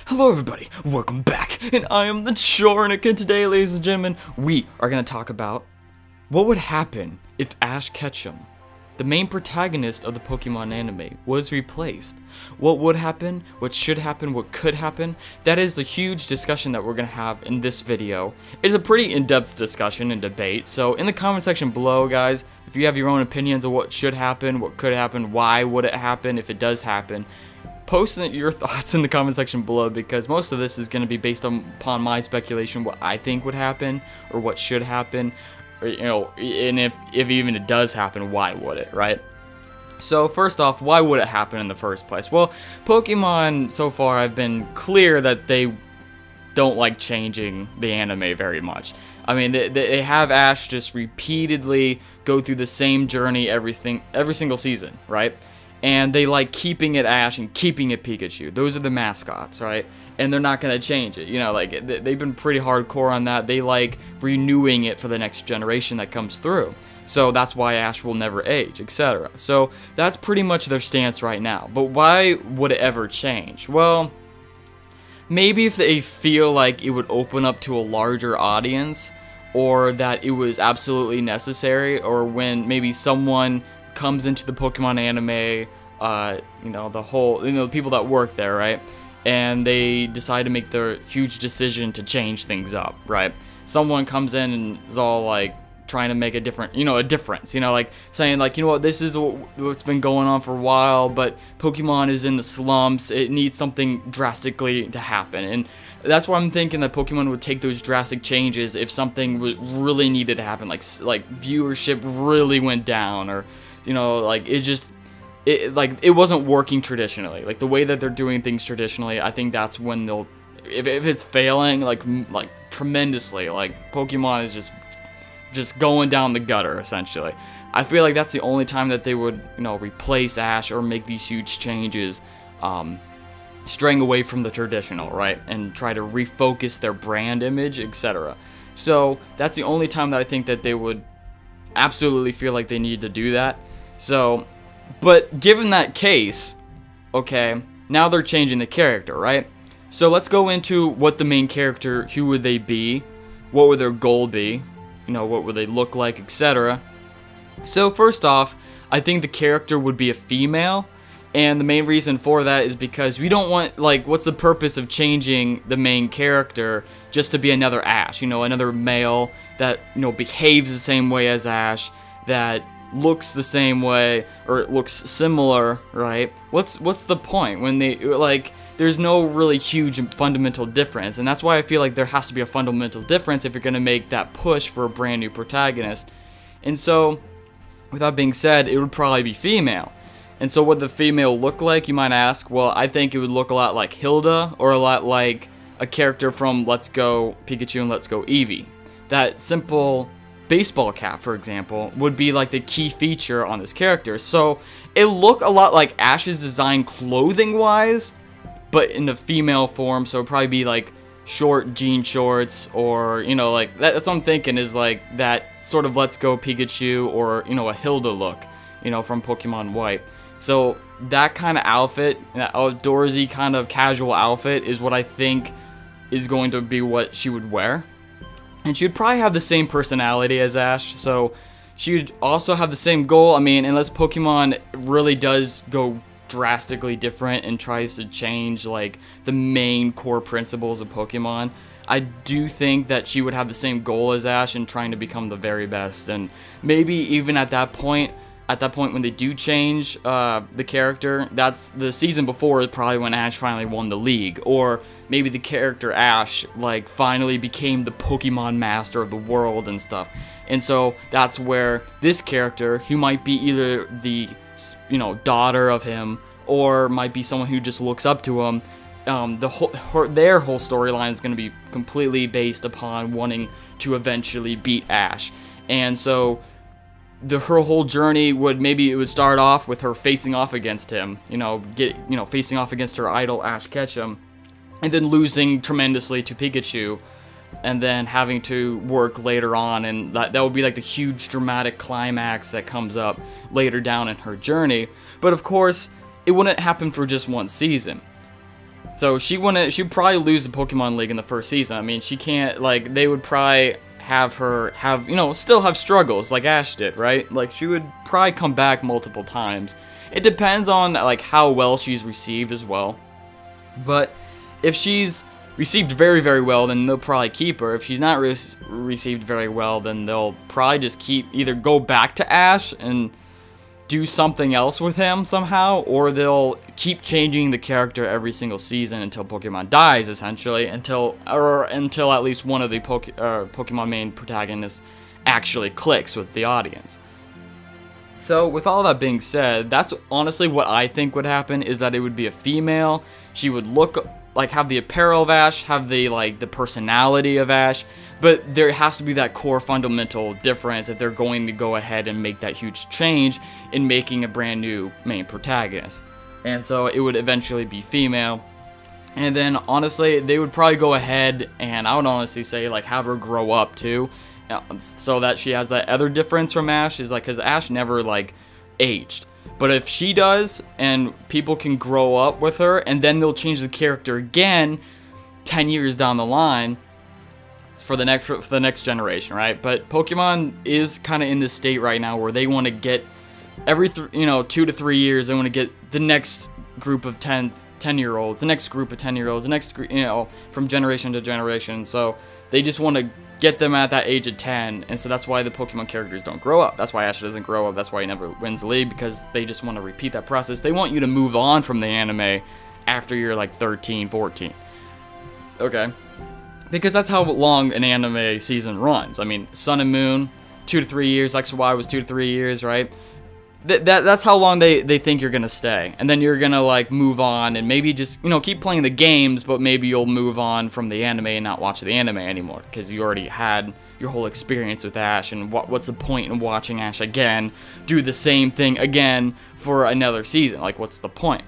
Hello everybody, welcome back, and I am TheChornick, and today, ladies and gentlemen, we are going to talk about what would happen if Ash Ketchum, the main protagonist of the Pokemon anime, was replaced. What would happen, what should happen, what could happen? That is the huge discussion that we're going to have in this video. It's a pretty in-depth discussion and debate, so in the comment section below, guys, if you have your own opinions of what should happen, what could happen, why would it happen if it does happen, post your thoughts in the comment section below, because most of this is going to be based upon my speculation, what I think would happen, or what should happen, or, you know, and if even it does happen, why would it, right? So first off, why would it happen in the first place? Well, Pokemon so far have been clear that they don't like changing the anime very much. I mean, they have Ash just repeatedly go through the same journey every single season, right? And they like keeping it Ash and keeping it Pikachu. Those are the mascots, right? And they're not going to change it. You know, like, they've been pretty hardcore on that. They like renewing it for the next generation that comes through. So that's why Ash will never age, etc. So that's pretty much their stance right now. But why would it ever change? Well, maybe if they feel like it would open up to a larger audience, or that it was absolutely necessary, or when maybe someone comes into the Pokemon anime, you know, the people that work there, right? And they decide to make their huge decision to change things up, right? Someone comes in and is all like trying to make a difference, like saying like, you know what, this is what's been going on for a while, but Pokemon is in the slumps, it needs something drastically to happen. And that's why I'm thinking that Pokemon would take those drastic changes if something really needed to happen, like viewership really went down, or you know, like it wasn't working traditionally, like the way that they're doing things traditionally. I think that's when they'll, if it's failing like tremendously, like Pokemon is just going down the gutter essentially. I feel like that's the only time that they would, you know, replace Ash or make these huge changes, straying away from the traditional, right, and try to refocus their brand image, etc. So that's the only time that I think that they would absolutely feel like they need to do that. So, but given that case, okay, now they're changing the character, right? So let's go into what the main character, who would they be, what would their goal be, you know, what would they look like, etc. So first off, I think the character would be a female, and the main reason for that is because we don't want, like, what's the purpose of changing the main character just to be another Ash, you know, another male that, you know, behaves the same way as Ash, that looks the same way, or looks similar, right? What's the point when they, like, there's no really huge fundamental difference, and that's why I feel like there has to be a fundamental difference if you're going to make that push for a brand new protagonist. And so, with that being said, it would probably be female. And so what would the female look like, you might ask? Well, I think it would look a lot like Hilda, or a lot like a character from Let's Go Pikachu and Let's Go Eevee. That simple baseball cap, for example, would be like the key feature on this character. So it look a lot like Ash's design clothing wise, but in the female form. So it'd probably be like short jean shorts, or, you know, like that's what I'm thinking, is like that sort of Let's Go Pikachu, or, you know, a Hilda look, you know, from Pokemon White. So that kind of outfit, that outdoorsy kind of casual outfit, is what I think is going to be what she would wear. And she would probably have the same personality as Ash, so she would also have the same goal. I mean, unless Pokemon really does go drastically different and tries to change, like, the main core principles of Pokemon, I do think that she would have the same goal as Ash in trying to become the very best. And maybe even at that point when they do change the character, that's the season before is probably when Ash finally won the league, or maybe the character Ash like finally became the Pokemon master of the world and stuff. And so that's where this character, who might be either the, you know, daughter of him, or might be someone who just looks up to him, their whole storyline is going to be completely based upon wanting to eventually beat Ash. And so her whole journey would, maybe it would start off with her facing off against him, facing off against her idol Ash Ketchum, and then losing tremendously to Pikachu, and then having to work later on, and that would be like the huge dramatic climax that comes up later down in her journey. But of course, it wouldn't happen for just one season. So she'd probably lose the Pokemon League in the first season. I mean, she can't, like, they would probably have her still have struggles like Ash did, right? Like, she would probably come back multiple times. It depends on, like, how well she's received as well. But if she's received very, very well, then they'll probably keep her. If she's not received very well, then they'll probably just either go back to Ash and do something else with him somehow, or they'll keep changing the character every single season until Pokemon dies, essentially, until at least one of the Pokemon main protagonists actually clicks with the audience. So with all that being said, that's honestly what I think would happen, is that it would be a female. She would look like, have the apparel of Ash, have the personality of Ash, but there has to be that core fundamental difference if they're going to go ahead and make that huge change in making a brand new main protagonist. And so it would eventually be female. And then honestly, they would probably go ahead and, I would honestly say, like, have her grow up too, so that she has that other difference from Ash, is like, because Ash never like aged. But if she does, and people can grow up with her, and then they'll change the character again 10 years down the line for the next generation, right? But Pokemon is kind of in this state right now where they want to get every 2 to 3 years, they want to get the next group of 10-year-olds, the next group of 10-year-olds, the next, from generation to generation. So they just want to get them at that age of 10, and so that's why the Pokemon characters don't grow up. That's why Ash doesn't grow up. That's why he never wins the league, because they just want to repeat that process. They want you to move on from the anime after you're like 13, 14. Okay? Because that's how long an anime season runs. I mean, Sun and Moon, 2 to 3 years. X and Y was 2 to 3 years, right? That's how long they think you're gonna stay, and then you're gonna like move on and maybe just keep playing the games, but maybe you'll move on from the anime and not watch the anime anymore because you already had your whole experience with Ash. And what's the point in watching Ash again do the same thing again for another season? Like, what's the point?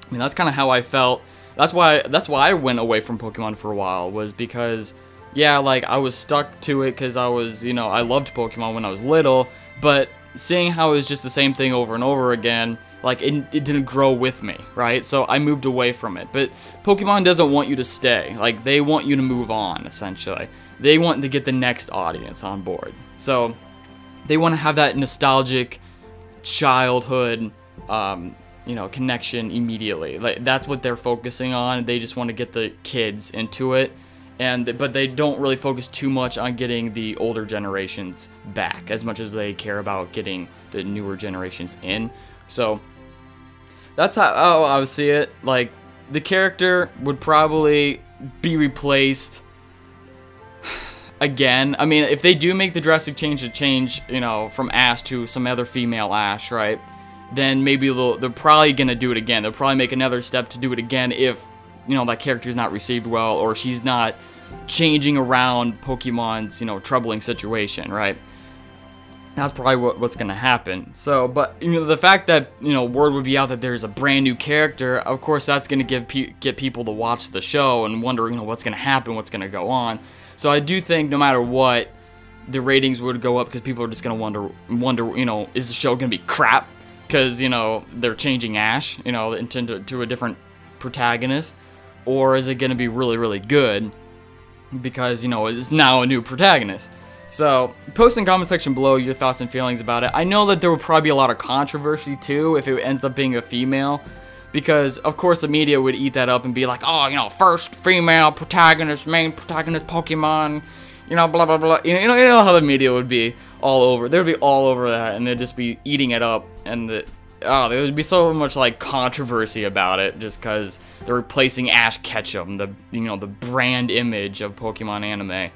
I mean, that's kind of how I felt. That's why I went away from Pokemon for a while, was because, yeah, like, I was stuck to it because I was, I loved Pokemon when I was little, but seeing how it was just the same thing over and over again, like, it didn't grow with me, right? So I moved away from it. But Pokemon doesn't want you to stay. Like, they want you to move on, essentially. They want to get the next audience on board. So they want to have that nostalgic childhood, connection immediately. Like, that's what they're focusing on. They just want to get the kids into it. But they don't really focus too much on getting the older generations back as much as they care about getting the newer generations in. So that's how I would see it. Like, the character would probably be replaced again. I mean, if they do make the drastic change from Ash to some other female Ash, right? Then maybe they're probably gonna do it again. They'll probably make another step to do it again if that character's not received well, or she's not changing around Pokemon's, troubling situation, right? That's probably what's gonna happen. So, but, the fact that, word would be out that there's a brand new character, of course that's gonna get people to watch the show and wonder, what's gonna happen, what's gonna go on. So I do think no matter what, the ratings would go up because people are just gonna wonder, is the show gonna be crap? Because, they're changing Ash, to a different protagonist. Or is it going to be really, really good because, it's now a new protagonist? So, post in the comment section below your thoughts and feelings about it. I know that there will probably be a lot of controversy, too, if it ends up being a female. Because, of course, the media would eat that up and be like, oh, first female protagonist, main protagonist Pokemon, blah, blah, blah. You know how the media would be all over. They would be all over that, and they'd just be eating it up. And there would be so much, like, controversy about it just because they're replacing Ash Ketchum, the brand image of Pokemon anime,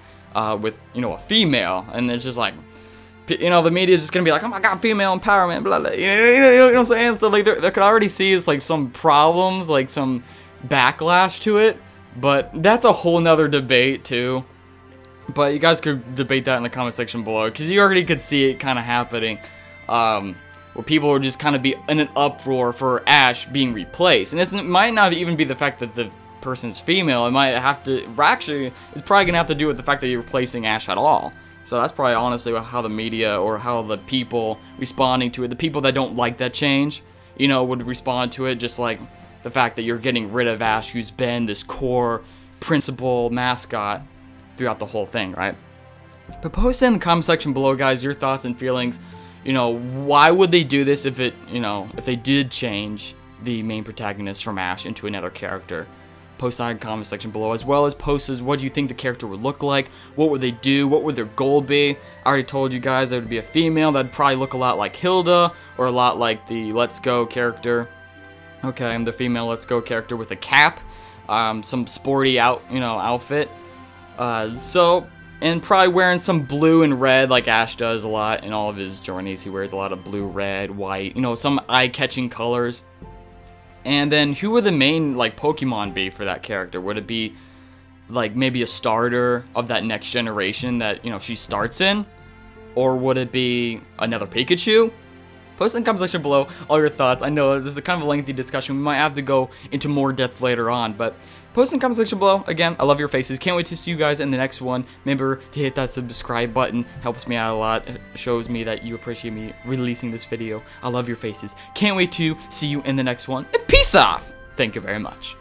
with, a female. And it's just like, the media is just gonna be like, oh my god, female empowerment, blah, blah. You know what I'm saying? So, like, there could already see like some problems, like some backlash to it. But that's a whole nother debate, too. But you guys could debate that in the comment section below, because you already could see it kind of happening. Where people would just kind of be in an uproar for Ash being replaced. And it might not even be the fact that the person's female. It might have to, actually, it's probably going to have to do with the fact that you're replacing Ash at all. So that's probably honestly how the media, or how the people responding to it, the people that don't like that change, would respond to it just like, the fact that you're getting rid of Ash, who's been this core principal mascot throughout the whole thing, right? But post in the comment section below, guys, your thoughts and feelings. You know, why would they do this if if they did change the main protagonist from Ash into another character? Post in the comment section below, as well as post as what do you think the character would look like? What would they do? What would their goal be? I already told you guys it would be a female that'd probably look a lot like Hilda, or a lot like the Let's Go character. Okay, I'm the female Let's Go character with a cap, some sporty outfit. And probably wearing some blue and red like Ash does a lot in all of his journeys. He wears a lot of blue, red, white, some eye-catching colors. And then who would the main like Pokemon be for that character? Would it be like maybe a starter of that next generation that she starts in? Or would it be another Pikachu? Post in the comment section below all your thoughts. I know this is a kind of a lengthy discussion. We might have to go into more depth later on, but post in the comment section below. Again, I love your faces. Can't wait to see you guys in the next one. Remember to hit that subscribe button. Helps me out a lot. It shows me that you appreciate me releasing this video. I love your faces. Can't wait to see you in the next one. And peace off. Thank you very much.